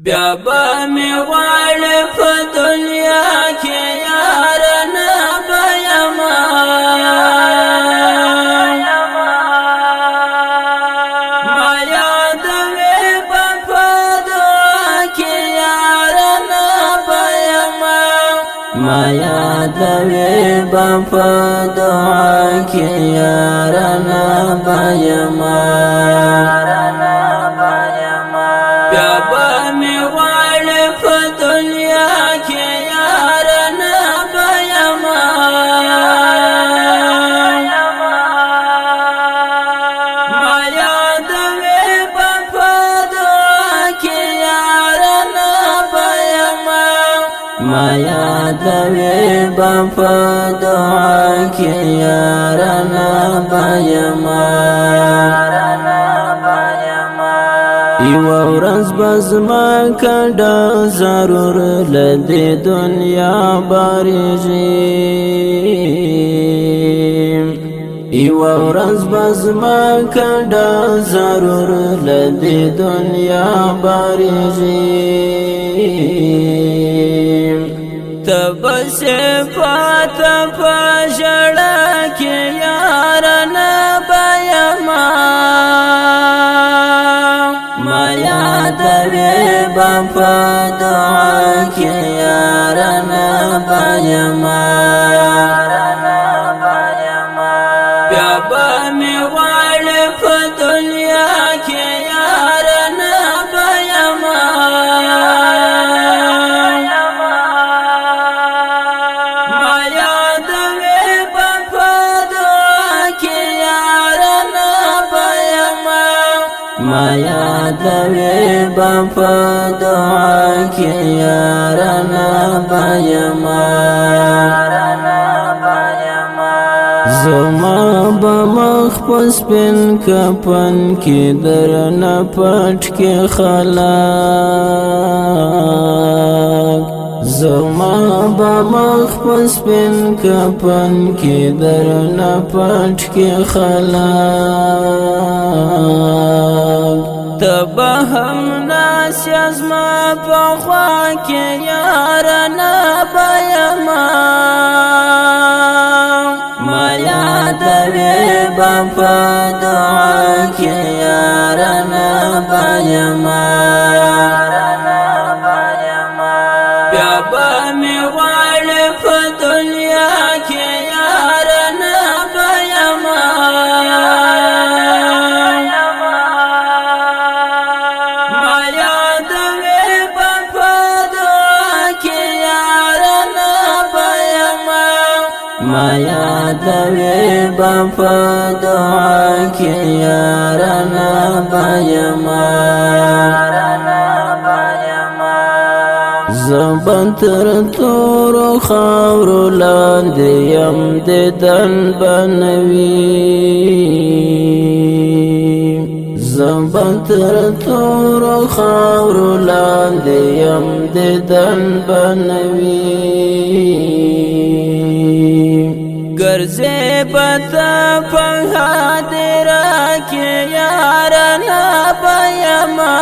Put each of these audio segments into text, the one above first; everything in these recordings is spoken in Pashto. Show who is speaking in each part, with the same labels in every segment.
Speaker 1: بیا به می غواړې په دنیا کې یار نه به یما ما یادوې به په دعا کې یار نه به یما ما یادوې به په دعا کې یار نه به یما ما یادوې به په دعا کې یار نه به یما یوه ورځ به زما کډه ضرور له دې دنیا بارېږي یوه ورځ به زما کډه ضرور له دې دنیا بارېږي تبسه پاتا پشڑا کی یارنا بیما ما یادوی بپا دعا کی یارنا بیما بیا با می غواړې په دنیا کی یارنا بیما ما یادوې به په دعا کې یار نه به یما زما به مخ په سپین کفن کې درنه پټ کې خلاک زما به مخ په سپین کفن کې درنه پټ کې خلاک تبه هم ناس یزما په خوا کې یار نه به یما ما یادوې به په دعا کې یار نه به یما بیا به می غواړې په دنیا کې یار نه به یما ما یادوې به په دعا کې یار نه به یما زه به تر تورو خاورو لاندې یم دیدن به نه وي زه به تر تورو خاورو لاندې یم دیدن به نه وي ګرځې پتا په حاضره کې یار نه به یما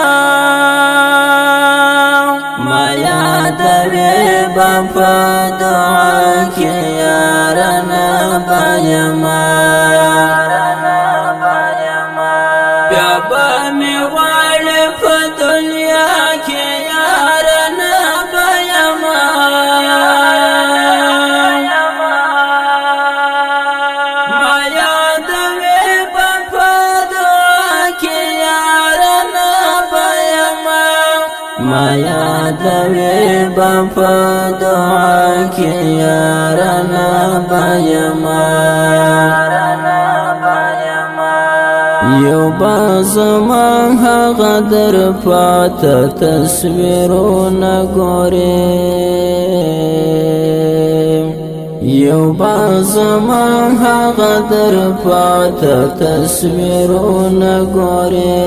Speaker 1: ما یادوې به په دعا کې یار نه به یما بیا به می غواړې په دنیا کې یار نه به یما ما یادوې به په دعا کې یار نه به یما یو به زما هغه در پاته تصویرونه ګورې یو به زما هغه در پاته تصویرونه ګورې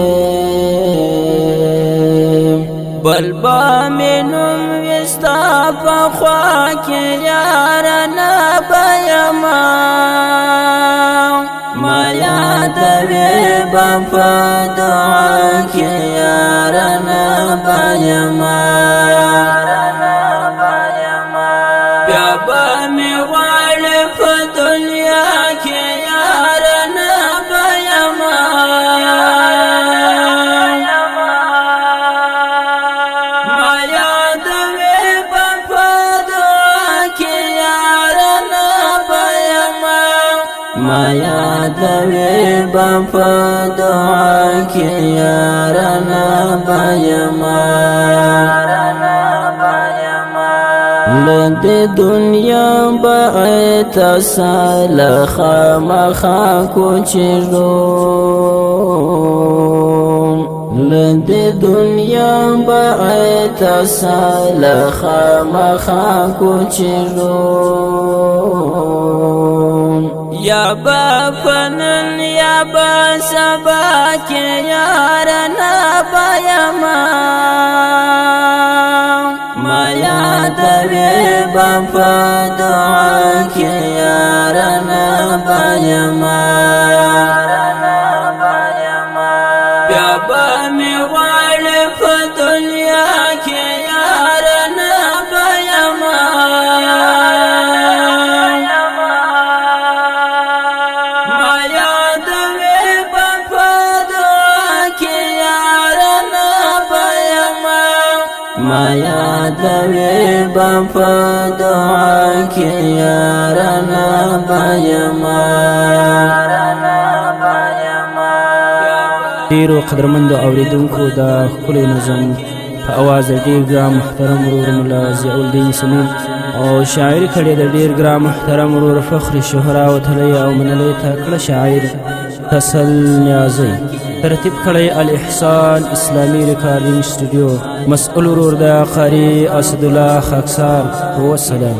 Speaker 1: بل با منم وستا په خوا کې یار نه به یما ما یادوي په دعا کې یارانه بایما بیا به مې غواړې په دنیا کې یارانه بایما ما یادوي په دعا کې یارانه بایما ما یادوي په دعا کې یارانه بایما لدې دنیا به اتصال خامخا کوچېږو لدې دنیا به اتصال خامخا کوچېږو یا با فنن یا با سبا کې یارانه بایما ما یادوي په دعا کې یارانه بایما بیا به مې غواړې په دنیا کې یارانه بایما ما یادوي په دعا کې یارانه بایما
Speaker 2: ډیرو قدرمندو اوریدونکو د ښکلی نظم په اواز د ډیر ګرام محترم ورور ملا ضیاء الدین سمین او شاعري کړې د ډیر ګرام محترم ورور فخر شهرا وتلی او منلی تکړه شاعر فصل نیازی ترتیب کړی الاحسان اسلامی ریکارډینګ سټوډیو مسؤل ورور د قاری اسدالله خاکسار والسلام